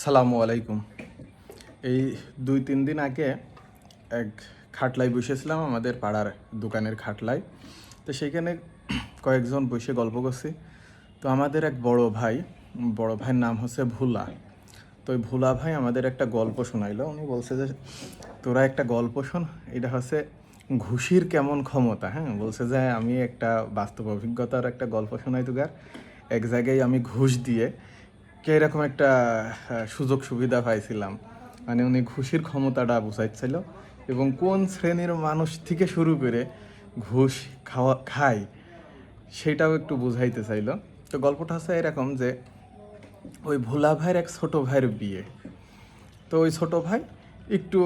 সালামু আলাইকুম। এই 2-3 দিন আগে এক খাটলায় বসেছিলাম, আমাদের পাড়ার দোকানের খাটলায়। তো সেইখানে কয়েকজন বসে গল্প করছি। তো আমাদের এক বড় ভাইয়ের নাম হচ্ছে ভোলা। তো ওই ভোলা ভাই আমাদের একটা গল্প শোনাইলো। উনি বলছে যে তোরা একটা গল্প শোন, এটা হচ্ছে ঘুষির কেমন ক্ষমতা। হ্যাঁ, বলছে যে আমি একটা বাস্তব অভিজ্ঞতার একটা গল্প শোনাই তোগার। এক জায়গায় আমি ঘুষ দিয়ে এরকম একটা সুযোগ সুবিধা পাইছিলাম। মানে উনি ঘুষের ক্ষমতাটা বুঝাইছিল এবং কোন শ্রেণীর মানুষ থেকে শুরু করে ঘুষ খায় সেটাও একটু বুঝাইতে চাইলো। তো গল্পটা হচ্ছে এরকম যে ওই ভোলা ভাইয়ের এক ছোট ভাইয়ের বিয়ে। তো ওই ছোট ভাই একটু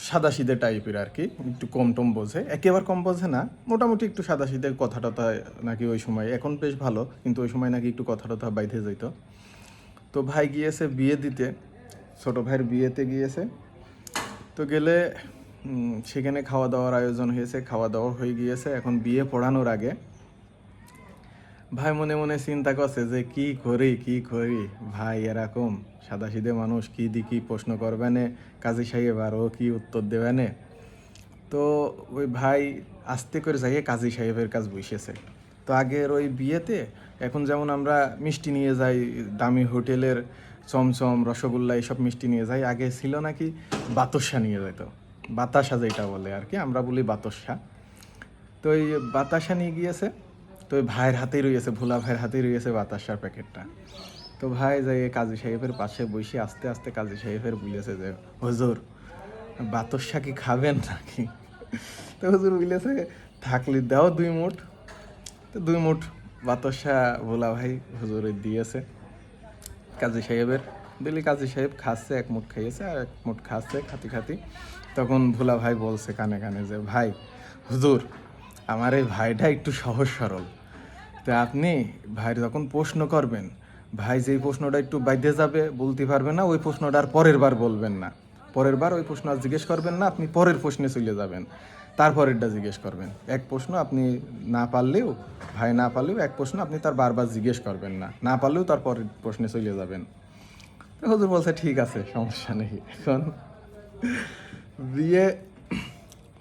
সাদাসিধে টাইপের আর কি, একটু কম টম বোঝে, একেবারে কম বোঝে না, মোটামুটি একটু সাদাসিধে, কথা টথা নাকি ওই সময়, এখন বেশ ভালো, কিন্তু ওই সময় নাকি একটু কথা টথা বাইধে যেত। তো ভাই গিয়েছে বিয়ে দিতে, ছোট ভাইয়ের বিয়েতে গিয়েছে। তো গেলে সেখানে খাওয়া দাওয়ার আয়োজন হয়েছে, খাওয়া দাওয়া হয়ে গিয়েছে। এখন বিয়ে পড়ানোর আগে ভাই মনে মনে চিন্তা করছে যে কি করি, ভাই এরকম সাদাসিধে মানুষ, কি প্রশ্ন করবে নে কাজী সাহেব, আর ও কি উত্তর দেবে নে। তো ওই ভাই আস্তে করে যাইয়ে কাজী সাহেবের কাজ বসেছে। তো আগের ওই বিয়েতে এখন যেমন আমরা মিষ্টি নিয়ে যাই দামি হোটেলের, চমচম, রসগোল্লা, এইসব মিষ্টি নিয়ে যাই, আগে ছিল নাকি বাতাসা নিয়ে যেত, বাতাসা যেটা বলে আর কি, আমরা বলি বাতাসা। তো ওই বাতাসা নিয়ে গিয়েছে। তো ওই ভাইয়ের হাতেই রয়েছে, ভোলা ভাইয়ের হাতেই রয়েছে বাতাসার প্যাকেটটা। তো ভাই যাই কাজী সাহেবের পাশে বসে আস্তে আস্তে কাজী সাহেবের বলেছে যে হুজুর, বাতাসা কি খাবেন নাকি? তো হুজুর বলেছে থাকলে দাও 2 মুঠ। তো 2 মুঠ বাতাসা ভোলা ভাই হুজুরে দিয়েছে কাজী সাহেবের। দিল্লি কাজী সাহেব খাচ্ছে, 1 মুঠ খেয়েছে আর 1 মুঠ খাচ্ছে, খাতি তখন ভোলা ভাই বলছে কানে কানে যে ভাই, হুজুর আমার এই ভাইটা একটু সহজ সরল, তো আপনি ভাইয়ের যখন প্রশ্ন করবেন, ভাই যেই প্রশ্নটা একটু বাইধে যাবে, বলতে পারবে না, ওই প্রশ্নটা আর পরের বার বলবেন না, পরের বার ওই প্রশ্ন আর জিজ্ঞেস করবেন না, আপনি পরের প্রশ্নে চলে যাবেন, তারপরেরটা জিজ্ঞেস করবেন। এক প্রশ্ন আপনি না পারলেও, ভাই না পারলেও এক প্রশ্ন আপনি তার বারবার জিজ্ঞেস করবেন না, না পারলেও তার পরের প্রশ্নে চলে যাবেন। তো হুজুর বলছে ঠিক আছে, সমস্যা নেই। এখন বিয়ে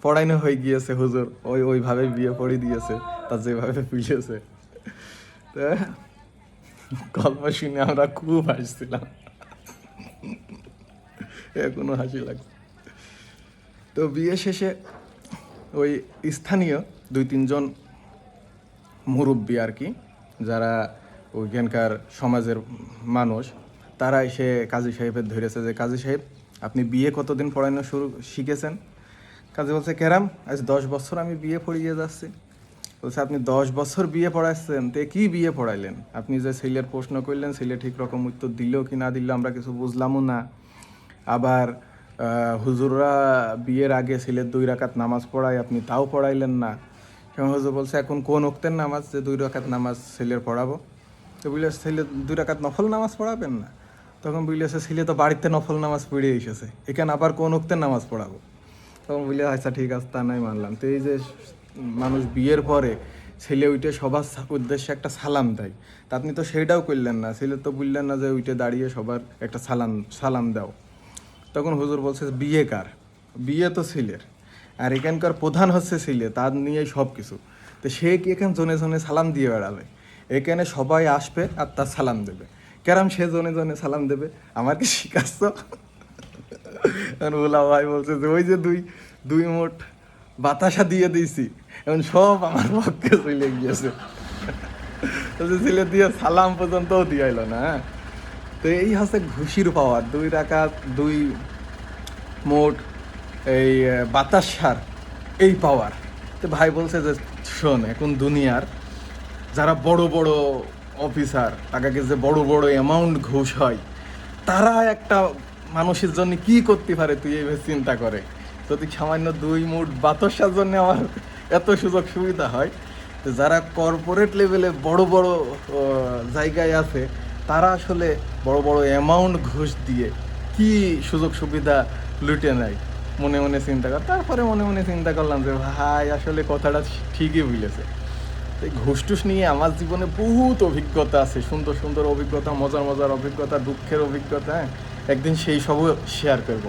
পড়াইনো হয়ে গিয়েছে, হুজুর ওইভাবে বিয়ে পড়িয়ে দিয়েছে, তার যেভাবে বুঝেছে। তো গল্প শুনে আমরা খুব হাসছিলাম, এখনো হাসি লাগছে। তো বিয়ে শেষে ওই স্থানীয় 2-3 জন মুরব্বী আর কি, যারা ওইখানকার সমাজের মানুষ, তারা এসে কাজী সাহেবের ধরেছে যে কাজী সাহেব, আপনি বিয়ে কতদিন পড়ানো শিখেছেন? কাজী বলছে কেরাম, আজ 10 বছর আমি বিয়ে পড়িয়ে যাচ্ছি। বলছে আপনি 10 বছর বিয়ে পড়াচ্ছেন, তে কি বিয়ে পড়াইলেন? আপনি যে ছেলের প্রশ্ন করলেন, ছেলে ঠিক রকম উত্তর দিল কি না দিল আমরা কিছু বুঝলামও না। আবার হুজুররা বিয়ের আগে ছেলের 2 রাকাত নামাজ পড়ায়, আপনি তাও পড়াইলেন না। সেমন হুজুর বলছে এখন কোন ওক্তের নামাজ যে 2 রাকাত নামাজ ছেলের পড়াবো? তো বললে ছেলে 2 রাকাত নফল নামাজ পড়াবেন না? তখন বললেছে ছেলে তো বাড়িতে নফল নামাজ পড়ে এসেছে, এখানে আবার কোন ওক্তের নামাজ পড়াবো? তখন বললে আচ্ছা ঠিক আছে, তা নাই মানলাম। তো এই যে মানুষ বিয়ের পরে ছেলে উইটে সবার উদ্দেশ্যে একটা সালাম দেয়, তা আপনি তো সেইটাও করলেন না, ছেলে তো বললেন না যে উইটে দাঁড়িয়ে সবার একটা সালাম দাও। তখন হুজুর বলছে বিয়ে কার? বিয়ে তো ছেলের, আর এখানকার প্রধান হচ্ছে ছেলে, তার নিয়েই সব কিছু। তো সে কি এখানে জনে জনে সালাম দিয়ে বেড়াবে? এখানে সবাই আসবে আর তার সালাম দেবে, কেরাম সে জনে জনে সালাম দেবে? আমার কি শিখাচ্ছ? বলা ভাই বলছে যে ওই যে দুই 2 মুঠ বাতাসা দিয়ে দিয়েছি, এখন সব আমার পক্ষে চলে গিয়েছে। ছেলে দিয়ে সালাম পর্যন্তও দিয়াইল না। হ্যাঁ, তো এই হচ্ছে ঘুষির পাওয়ার, 2 রাকাত 2 মুঠ এই বাতাসার এই পাওয়ার। তো ভাই বলছে যে শোন, এখন দুনিয়ার যারা বড় বড় অফিসার, তাকে যে বড় বড় অ্যামাউন্ট ঘুষ হয়, তারা একটা মানুষের জন্য কি করতে পারে তুই এইভাবে চিন্তা করে। যদি সামান্য 2 মুঠ বাতাসার জন্য আমার এত সুযোগ সুবিধা হয়, তো যারা কর্পোরেট লেভেলে বড় বড় জায়গায় আছে, তারা আসলে বড় বড় অ্যামাউন্ট ঘুষ দিয়ে কি সুযোগ সুবিধা লুটে নেয়। মনে মনে চিন্তা কর, তারপরে মনে মনে চিন্তা করলাম যে ভাই আসলে কথাটা ঠিকই বলেছে। এই ঘুষ টুস নিয়ে আমার জীবনে বহুত অভিজ্ঞতা আছে, সুন্দর সুন্দর অভিজ্ঞতা, মজার মজার অভিজ্ঞতা, দুঃখের অভিজ্ঞতা। হ্যাঁ, একদিন সেই সবও শেয়ার করব।